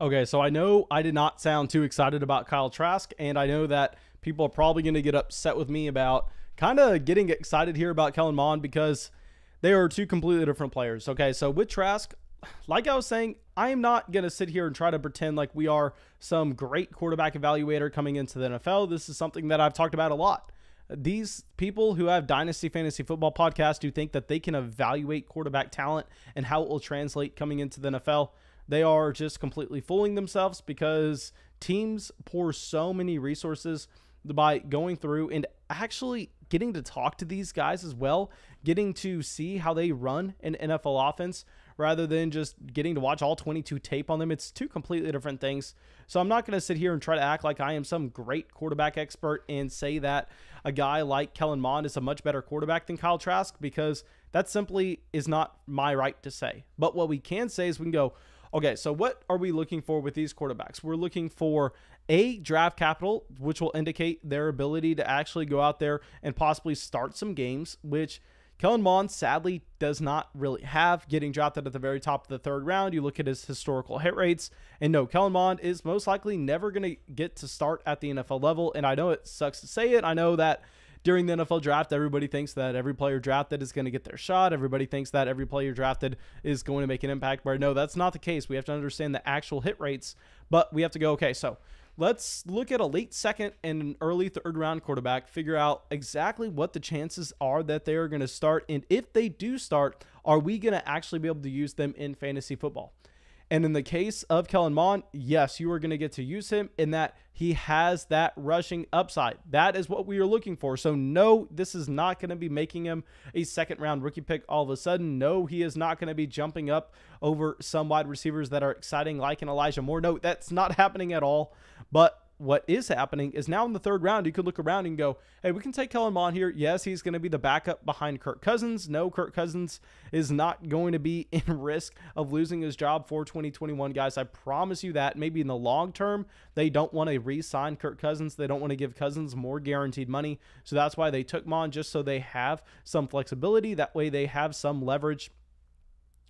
Okay, so I know I did not sound too excited about Kyle Trask, and I know that people are probably going to get upset with me about kind of getting excited here about Kellen Mond because they are two completely different players. Okay, so with Trask, like I was saying, I am not going to sit here and try to pretend like we are some great quarterback evaluator coming into the NFL. This is something that I've talked about a lot. These people who have Dynasty Fantasy Football podcast who think that they can evaluate quarterback talent and how it will translate coming into the NFL, they are just completely fooling themselves because teams pour so many resources by going through and actually getting to talk to these guys as well, getting to see how they run an NFL offense rather than just getting to watch all 22 tape on them. It's two completely different things. So I'm not going to sit here and try to act like I am some great quarterback expert and say that a guy like Kellen Mond is a much better quarterback than Kyle Trask, because that simply is not my right to say. But what we can say is we can go, okay, so what are we looking for with these quarterbacks? We're looking for a draft capital, which will indicate their ability to actually go out there and possibly start some games, which Kellen Mond sadly does not really have, getting drafted at the very top of the third round. You look at his historical hit rates, and no, Kellen Mond is most likely never going to get to start at the NFL level. And I know it sucks to say it. I know that during the NFL draft, everybody thinks that every player drafted is going to get their shot. Everybody thinks that every player drafted is going to make an impact. But no, that's not the case. We have to understand the actual hit rates, but we have to go, okay, so let's look at a late second and an early third round quarterback, figure out exactly what the chances are that they are going to start. And if they do start, are we going to actually be able to use them in fantasy football? And in the case of Kellen Mond, yes, you are going to get to use him in that he has that rushing upside. That is what we are looking for. So no, this is not going to be making him a second round rookie pick all of a sudden. No, he is not going to be jumping up over some wide receivers that are exciting like an Elijah Moore. No, that's not happening at all. But what is happening is now in the third round, you could look around and go, hey, we can take Kellen Mond here. Yes, he's going to be the backup behind Kirk Cousins. No, Kirk Cousins is not going to be in risk of losing his job for 2021, guys. I promise you that. Maybe in the long term, they don't want to re-sign Kirk Cousins. They don't want to give Cousins more guaranteed money. So that's why they took Mond, just so they have some flexibility. That way they have some leverage.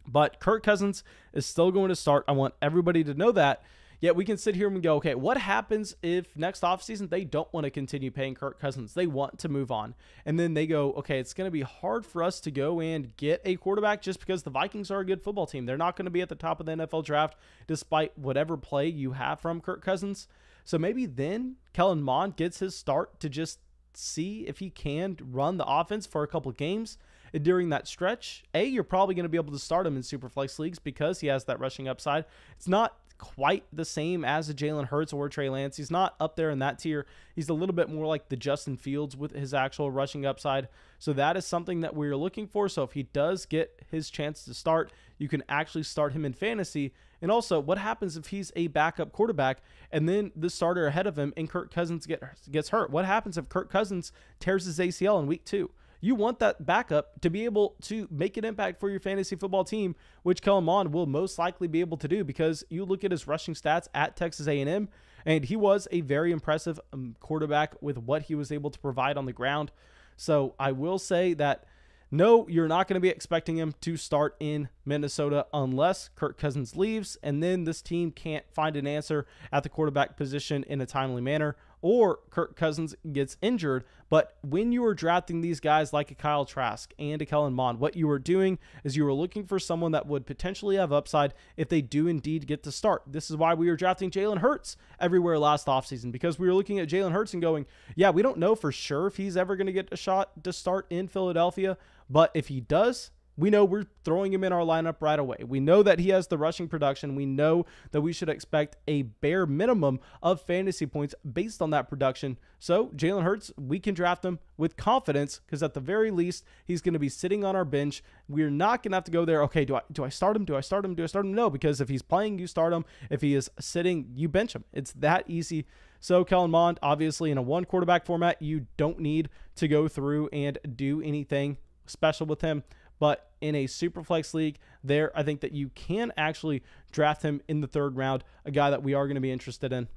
But Kirk Cousins is still going to start. I want everybody to know that. Yet we can sit here and go, okay, what happens if next offseason they don't want to continue paying Kirk Cousins? They want to move on. And then they go, okay, it's going to be hard for us to go and get a quarterback just because the Vikings are a good football team. They're not going to be at the top of the NFL draft despite whatever play you have from Kirk Cousins. So maybe then Kellen Mond gets his start to just see if he can run the offense for a couple of games. During that stretch, you're probably going to be able to start him in Superflex leagues because he has that rushing upside. It's not quite the same as a Jalen Hurts or Trey Lance. He's not up there in that tier. He's a little bit more like the Justin Fields with his actual rushing upside. So that is something that we're looking for. So if he does get his chance to start, you can actually start him in fantasy. And also, what happens if he's a backup quarterback and then the starter ahead of him and Kirk Cousins gets hurt? What happens if Kirk Cousins tears his ACL in week 2? You want that backup to be able to make an impact for your fantasy football team, which Kellen Mond will most likely be able to do, because you look at his rushing stats at Texas A&M, and he was a very impressive quarterback with what he was able to provide on the ground. So I will say that, no, you're not going to be expecting him to start in Minnesota unless Kirk Cousins leaves, and then this team can't find an answer at the quarterback position in a timely manner, or Kirk Cousins gets injured. But when you are drafting these guys like a Kyle Trask and a Kellen Mond, what you are doing is you are looking for someone that would potentially have upside if they do indeed get to start. This is why we were drafting Jalen Hurts everywhere last offseason, because we were looking at Jalen Hurts and going, yeah, we don't know for sure if he's ever going to get a shot to start in Philadelphia, but if he does, we know we're throwing him in our lineup right away. We know that he has the rushing production. We know that we should expect a bare minimum of fantasy points based on that production. So Jalen Hurts, we can draft him with confidence, because at the very least, he's going to be sitting on our bench. We're not going to have to go there, okay, do I start him? Do I start him? Do I start him? No, because if he's playing, you start him. If he is sitting, you bench him. It's that easy. So Kellen Mond, obviously in a one quarterback format, you don't need to go through and do anything special with him. But in a Superflex league, there, I think that you can actually draft him in the third round, a guy that we are going to be interested in.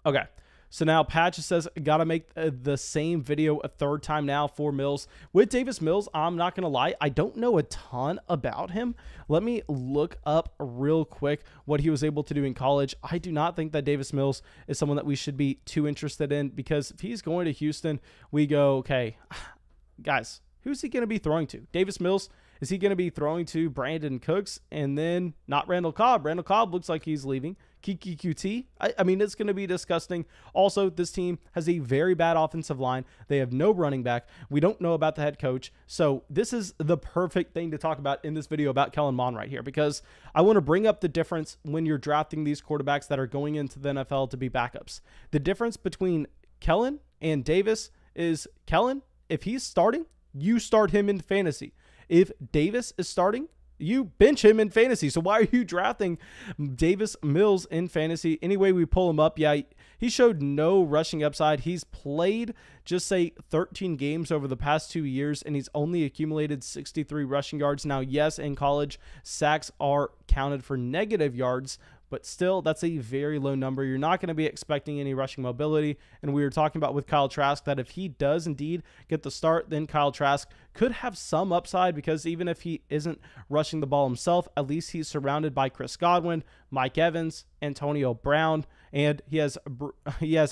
Okay, So now Patch says, got to make the same video a third time now for Mills. With Davis Mills, I'm not going to lie, I don't know a ton about him. Let me look up real quick what he was able to do in college. I do not think that Davis Mills is someone that we should be too interested in, because if he's going to Houston, we go, okay, guys, who's he going to be throwing to? Davis Mills, is he going to be throwing to Brandon Cooks and then not Randall Cobb? Randall Cobb looks like he's leaving. Kiki QT. I mean, it's going to be disgusting. Also, this team has a very bad offensive line. They have no running back. We don't know about the head coach. So this is the perfect thing to talk about in this video about Kellen Mond right here, because I want to bring up the difference when you're drafting these quarterbacks that are going into the NFL to be backups. The difference between Kellen and Davis is Kellen, if he's starting, you start him in fantasy. If Davis is starting, you bench him in fantasy. So why are you drafting Davis Mills in fantasy? Anyway, we pull him up. Yeah, he showed no rushing upside. He's played just say 13 games over the past 2 years, and he's only accumulated 63 rushing yards. Now, yes, in college, sacks are counted for negative yards, but still, that's a very low number. You're not going to be expecting any rushing mobility. And we were talking about with Kyle Trask that if he does indeed get the start, then Kyle Trask could have some upside, because even if he isn't rushing the ball himself, at least he's surrounded by Chris Godwin, Mike Evans, Antonio Brown, and he has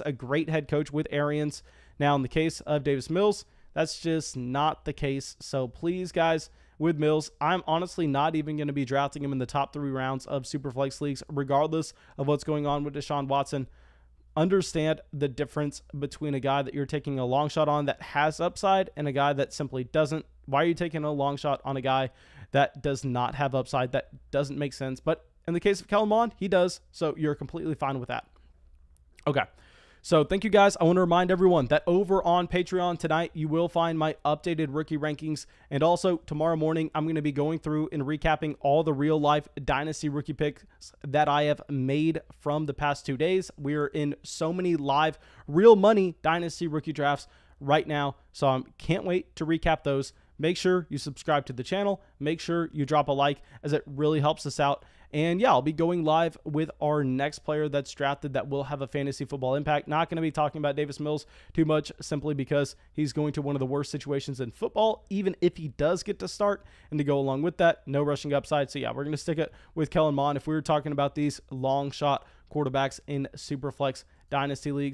a great head coach with Arians. Now, in the case of Davis Mills, that's just not the case. So please, guys, with Mills, I'm honestly not even going to be drafting him in the top 3 rounds of Superflex leagues, regardless of what's going on with Deshaun Watson. Understand the difference between a guy that you're taking a long shot on that has upside and a guy that simply doesn't. Why are you taking a long shot on a guy that does not have upside? That doesn't make sense. But in the case of Kellen Mond, he does. So you're completely fine with that. Okay. So thank you, guys. I want to remind everyone that over on Patreon tonight, you will find my updated rookie rankings. And also tomorrow morning, I'm going to be going through and recapping all the real life Dynasty rookie picks that I have made from the past 2 days. We are in so many live real money Dynasty rookie drafts right now. So I can't wait to recap those. Make sure you subscribe to the channel. Make sure you drop a like, as it really helps us out. And yeah, I'll be going live with our next player that's drafted that will have a fantasy football impact. Not going to be talking about Davis Mills too much, simply because he's going to one of the worst situations in football, even if he does get to start. And to go along with that, no rushing upside. So yeah, we're going to stick it with Kellen Mond if we were talking about these long shot quarterbacks in Superflex Dynasty leagues.